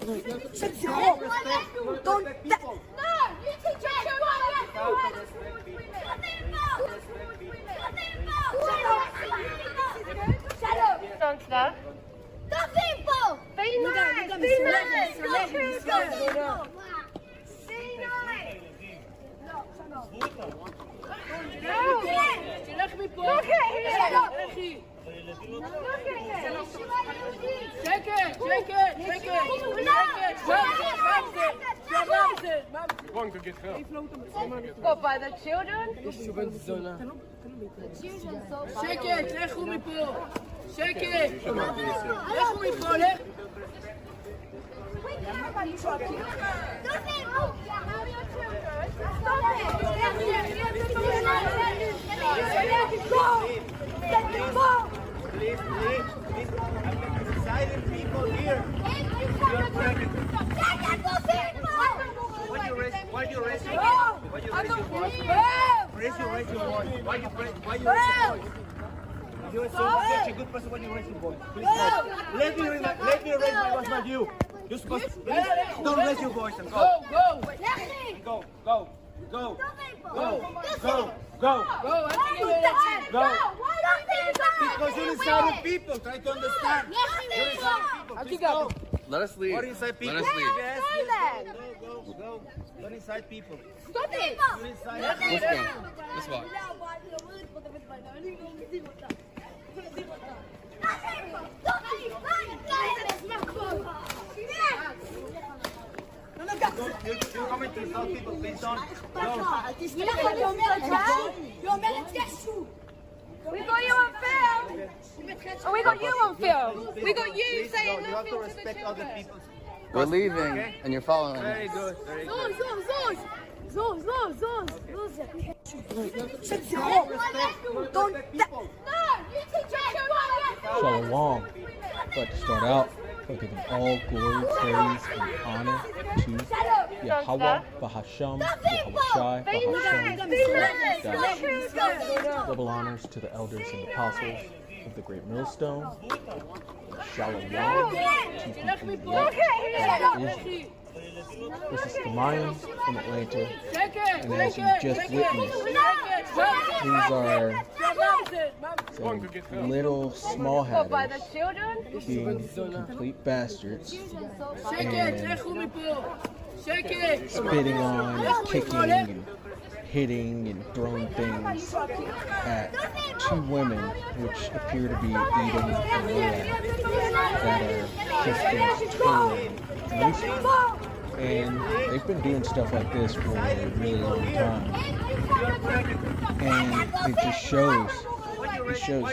Don't. Don't stop. Dos people. Be nice. Be nice. Be nice. Look at him. Shake it. What, by the children? שקט, לכו מפה. שקט. לכו מפה, לך. Please. Silent people here. You're pregnant. Why you raise your voice? Raise your voice. Why you raise your voice? You're such a good person when you raise your voice. Please stop. Let me raise my voice, not you. You're supposed to. Please don't raise your voice and go. Go. Because you're inside people. Try to understand. You're inside people. Please go. Let us leave. What inside people? Let us leave. Yes. Go. You're inside people. Stop it. You're inside Let's go. Let's walk. You're coming to insult people. Please don't. Go. We got you on film. Oh, we got you on film. We got you Please saying go. You have nothing to to the respect other children. people's. We're leaving, and you're following Very us. good. Very good. Don't. Shalom. I'd like to start out by giving all glory, praise, and honor to Yahweh, Bahasham, Yahushai, Bahasham. Double honors to the elders and apostles of the Great Millstone. Shalom to people of Israel. This is Kamayan from Atlanta, and as you just witnessed, these are some little small What, by the hatters children? being complete bastards שקט, and לכו מפה. שקט. spitting on and kicking and hitting and throwing things at two women which appear to be eating a lamb that are Christians and Muslims. And they've been doing stuff like this for a really long time. And it just shows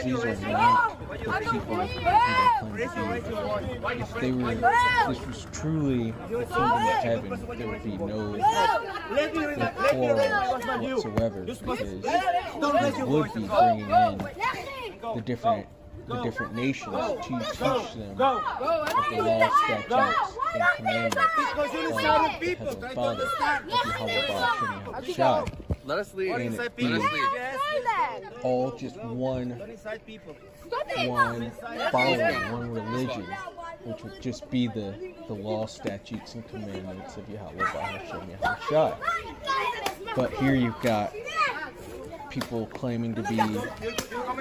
these are not the people who they claim to be. If this was truly the kingdom of heaven, there would be no quarrels whatsoever, because it would be bringing in the different nations to teach them of the law, statutes, and commandments of the Heavenly Father, of Yahweh Bahasham. Let us leave. What And inside it people? be Yes. all just one Inside people. following, one religion, which would just be the law, statutes, and commandments of Yahweh Bahasham Yahushai. But here you've got people claiming to be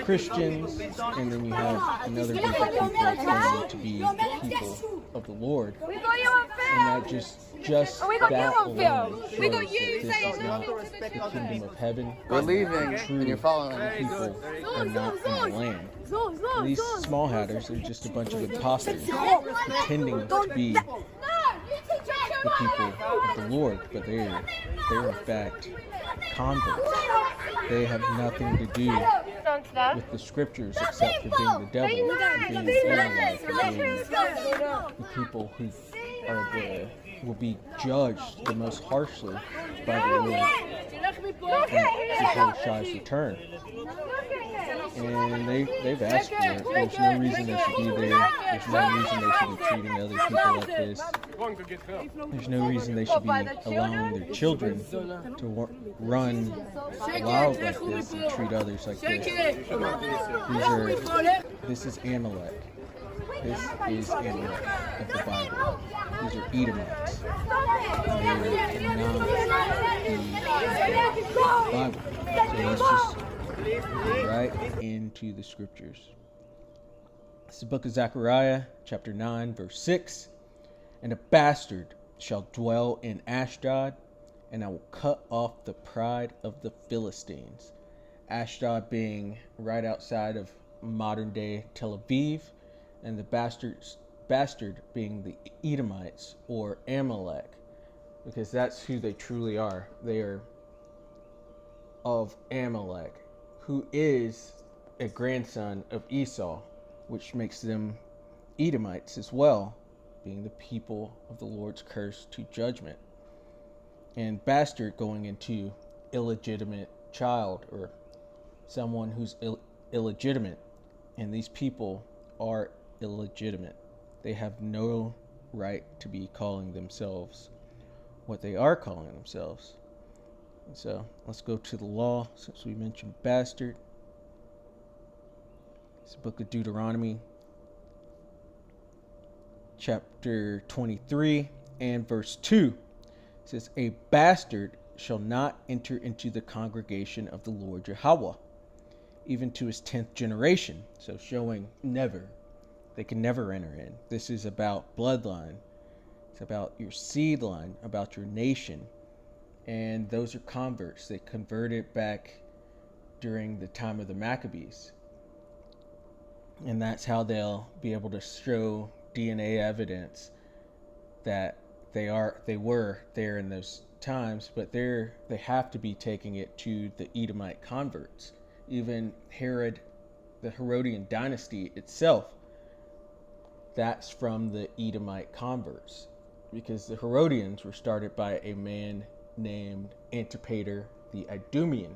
Christians, and then you have another group of people claiming to be the people of the Lord. We got you on And film. that just Oh, we got you that on film. alone We shows got that you this saying is not nothing to the the children. kingdom of heaven. We're leaving, and you're following us. People are not in the land. And these small hatters are just a bunch of imposters pretending to be the people of the Lord, but they're in fact converts. They have nothing to do Don't stop. with the scriptures except for being the devil and being Amalek and being the people who will be judged the most harshly by the Lord at Yahushua's return. And they've asked for it. There's no reason they should be there. There's no reason they should be treating other people like this. There's no reason they should be allowing their children to run wild like this and treat others like this. This is Amalek. This is Amalek of the Bible. These these are Edomites. Bible. So let's just go right into the scriptures. It's the book of Zechariah, chapter 9, verse 6. And a bastard shall dwell in Ashdod, and I will cut off the pride of the Philistines. Ashdod being right outside of modern day Tel Aviv, and the bastard being the Edomites or Amalek, because that's who they truly are. They are of Amalek, who is a grandson of Esau, which makes them Edomites as well, being the people of the Lord's curse to judgment. And bastard going into illegitimate child, or someone who's illegitimate. And these people are illegitimate. They have no right to be calling themselves what they are calling themselves. And so let's go to the law, since we mentioned bastard. It's the book of Deuteronomy, chapter 23 and verse 2. It says, a bastard shall not enter into the congregation of the Lord Yahweh, even to his 10th generation. So showing never. They can never enter in. This is about bloodline. It's about your seed line, about your nation. And those are converts. They converted back during the time of the Maccabees. And that's how they'll be able to show DNA evidence that they were there in those times, but they have to be taking it to the Edomite converts. Even Herod, the Herodian dynasty itself, that's from the Edomite converts, because the Herodians were started by a man named Antipater the Idumean.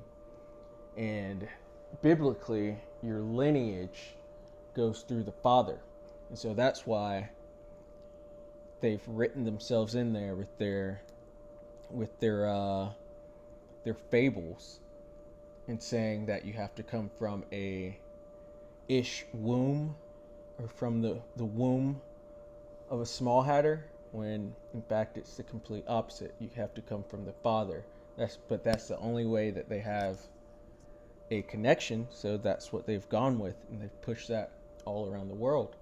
And biblically, your lineage goes through the father. And so that's why they've written themselves in there with their fables, and saying that you have to come from a ish womb, or from the womb of a small hatter, when in fact it's the complete opposite. You have to come from the father. But that's the only way that they have a connection, so that's what they've gone with, and they've pushed that all around the world.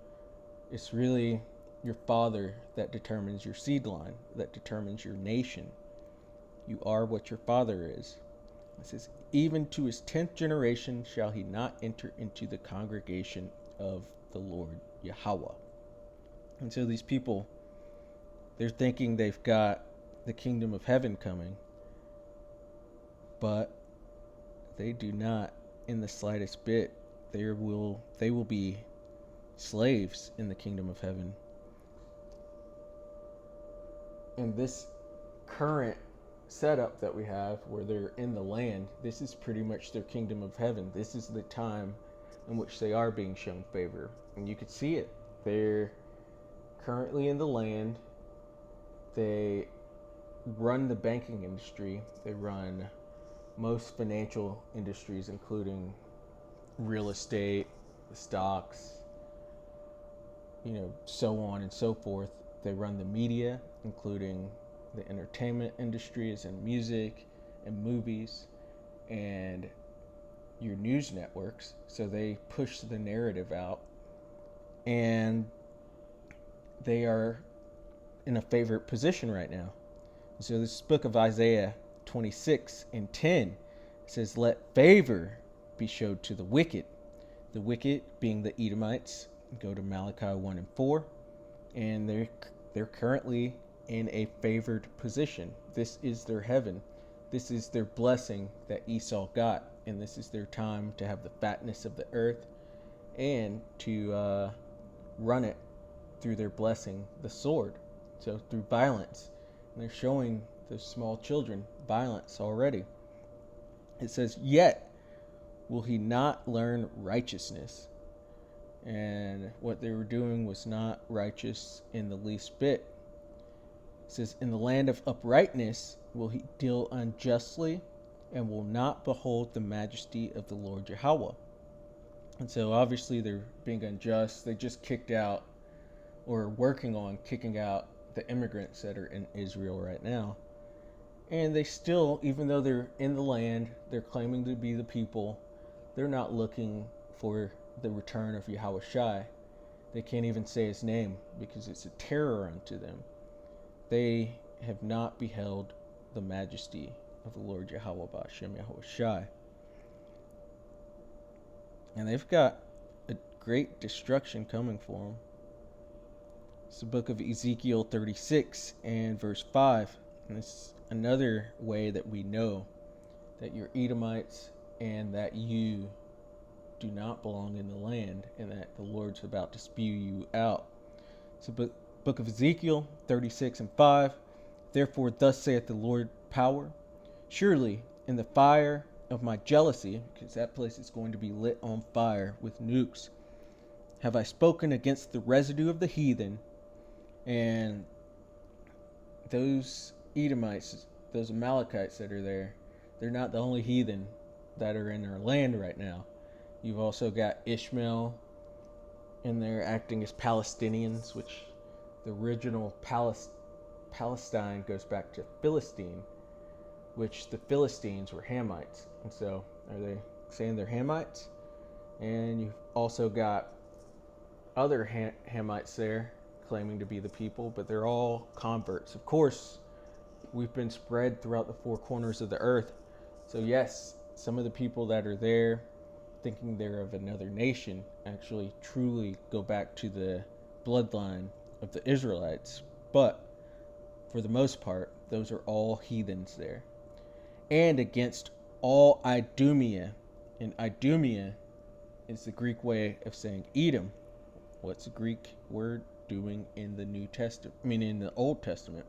It's really your father that determines your seed line, that determines your nation. You are what your father is. It says, even to his 10th generation shall he not enter into the congregation of the Lord Yahweh. And so these people, they're thinking they've got the kingdom of heaven coming, but they do not in the slightest bit. They will be slaves in the kingdom of heaven. And this current setup that we have, where they're in the land, this is pretty much their kingdom of heaven. This is the time in which they are being shown favor, and you could see it. They're currently in the land. They run the banking industry. They run most financial industries, including real estate, the stocks, so on and so forth. They run the media, including the entertainment industries and music and movies and your news networks. So they push the narrative out, and they are in a favored position right now. So this book of Isaiah 26 and 10 says, let favor be showed to the wicked being the Edomites. Go to Malachi 1 and 4, and they're currently in a favored position. This is their heaven. This is their blessing that Esau got, and this is their time to have the fatness of the earth and to run it through their blessing, the sword. So through violence. And they're showing the small children violence already. It says, yet will he not learn righteousness. And what they were doing was not righteous in the least bit. It says, in the land of uprightness will he deal unjustly, and will not behold the majesty of the Lord Yahweh. And so obviously they're being unjust. They just kicked out, or working on kicking out, the immigrants that are in Israel right now. And they still, even though they're in the land, they're claiming to be the people, they're not looking for the return of Yahweh Shai. They can't even say his name because it's a terror unto them. They have not beheld the majesty of the Lord Yahweh Ba'Shem Yahweh Shai. And they've got a great destruction coming for them. It's the book of Ezekiel 36 and verse 5. And it's another way that we know that you're Edomites and that you do not belong in the land and that the Lord's about to spew you out. It's the book of Ezekiel 36 and 5. Therefore, thus saith the Lord power, surely in the fire of my jealousy, because that place is going to be lit on fire with nukes, have I spoken against the residue of the heathen. And those Edomites, those Amalekites that are there, they're not the only heathen that are in our land right now. You've also got Ishmael in there acting as Palestinians, which the original Palestine goes back to Philistine, which the Philistines were Hamites. And so are they saying they're Hamites? And you've also got other Hamites there claiming to be the people, but they're all converts. Of course, we've been spread throughout the four corners of the earth. So yes, some of the people that are there thinking they're of another nation actually truly go back to the bloodline of the Israelites. But for the most part, those are all heathens there. And against all Idumea. And Idumea is the Greek way of saying Edom. What's the Greek word doing in the New Testament? I mean, in the Old Testament.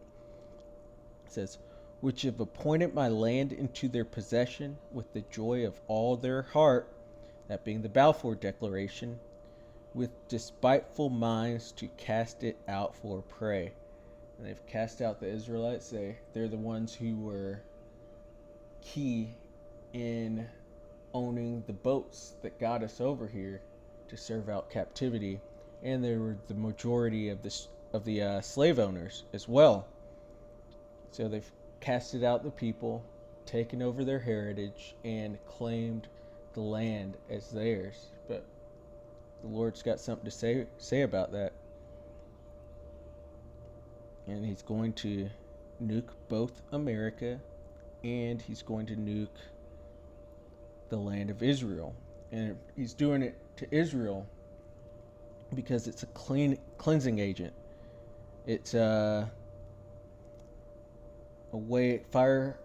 It says, which have appointed my land into their possession with the joy of all their heart, that being the Balfour Declaration, with despiteful minds to cast it out for prey. And they've cast out the Israelites. They're the ones who were key in owning the boats that got us over here to serve out captivity. And they were the majority of the slave owners as well. So they've casted out the people, taken over their heritage, and claimed the land as theirs. But the Lord's got something to say about that. And he's going to nuke both America and he's going to nuke the land of Israel. And he's doing it to Israel because it's a cleansing agent. It's a way fire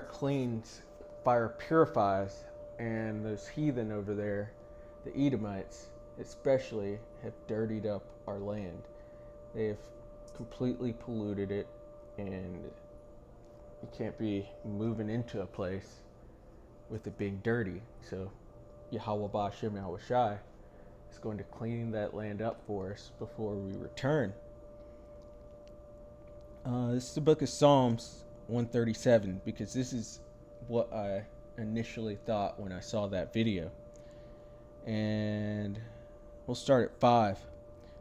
cleans, fire purifies, and those heathen over there, the Edomites especially, have dirtied up our land. They have completely polluted it, and you can't be moving into a place with it being dirty. So Yahweh Ba'Shem Yahweh Shai is going to clean that land up for us before we return. This is the book of Psalms 137, because this is what I initially thought when I saw that video. And we'll start at 5. It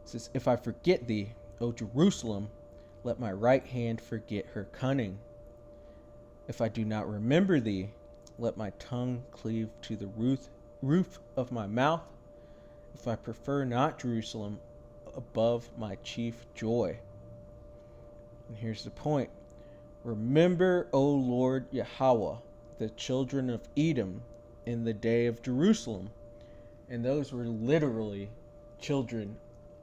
says, if I forget thee, O Jerusalem, let my right hand forget her cunning. If I do not remember thee, let my tongue cleave to the roof of my mouth. If I prefer not Jerusalem above my chief joy. And here's the point. Remember, O Lord Yahweh, the children of Edom in the day of Jerusalem. And those were literally children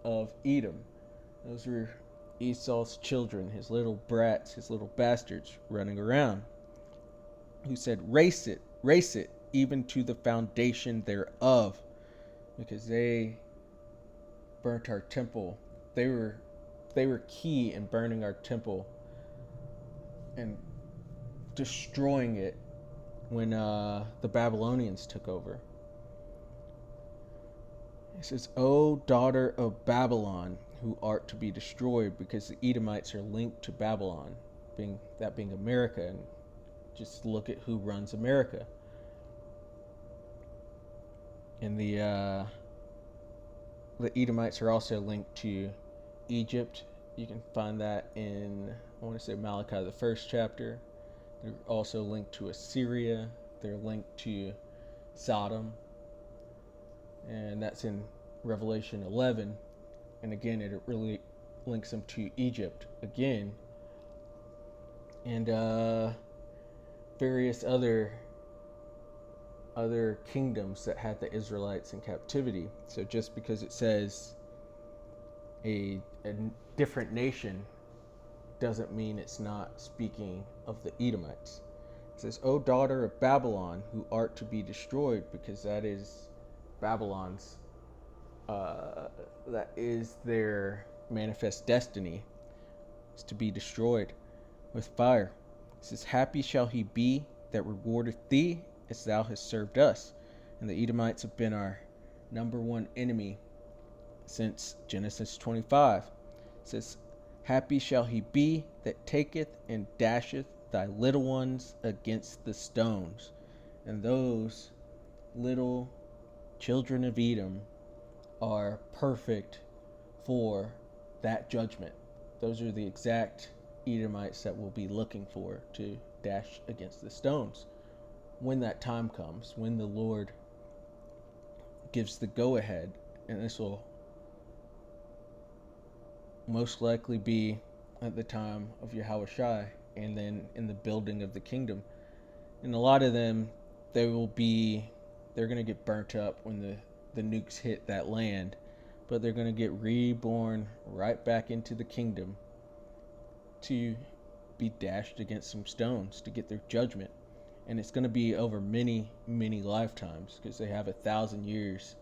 of Edom. Those were Esau's children, his little brats, his little bastards running around, who said, race it, even to the foundation thereof, because they burnt our temple. They were key in burning our temple and destroying it when the Babylonians took over. It says, O daughter of Babylon, who art to be destroyed, because the Edomites are linked to Babylon, being America. And just look at who runs America. And the Edomites are also linked to Egypt You can find that in, I want to say, Malachi, the 1st chapter. They're also linked to Assyria. They're linked to Sodom. And that's in Revelation 11. And again, it really links them to Egypt again. And various other kingdoms that had the Israelites in captivity. So just because it says a different nation doesn't mean it's not speaking of the Edomites. It says, O daughter of Babylon, who art to be destroyed, because that is Babylon's, that is their manifest destiny, is to be destroyed with fire. It says, happy shall he be that rewardeth thee as thou hast served us. And the Edomites have been our number one enemy since Genesis 25. It says, happy shall he be that taketh and dasheth thy little ones against the stones. And those little children of Edom are perfect for that judgment. Those are the exact Edomites that we'll be looking for to dash against the stones when that time comes, when the Lord gives the go-ahead. And this will most likely be at the time of Yahushua, and then in the building of the kingdom. And a lot of them, they're going to get burnt up when the nukes hit that land, but they're going to get reborn right back into the kingdom to be dashed against some stones to get their judgment. And it's going to be over many, many lifetimes, because they have 1,000 years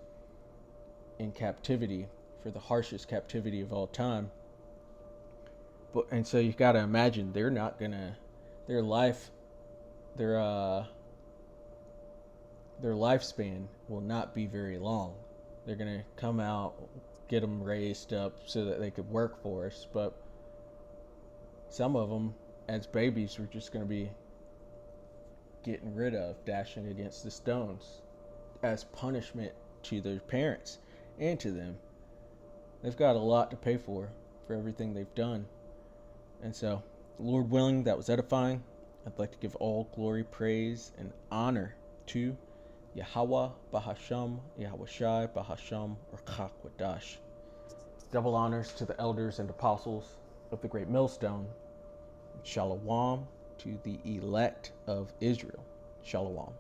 in captivity, for the harshest captivity of all time. And so you've got to imagine they're not gonna, their lifespan will not be very long. They're gonna come out, get them raised up so that they could work for us, but some of them as babies we're just gonna be getting rid of, dashing against the stones as punishment to their parents and to them. They've got a lot to pay for everything they've done. And so, Lord willing, that was edifying. I'd like to give all glory, praise, and honor to Yahweh Bahasham, Yahushai Bahasham, or Chakwadash. Double honors to the elders and apostles of the Great Millstone. Shalom to the elect of Israel. Shalom.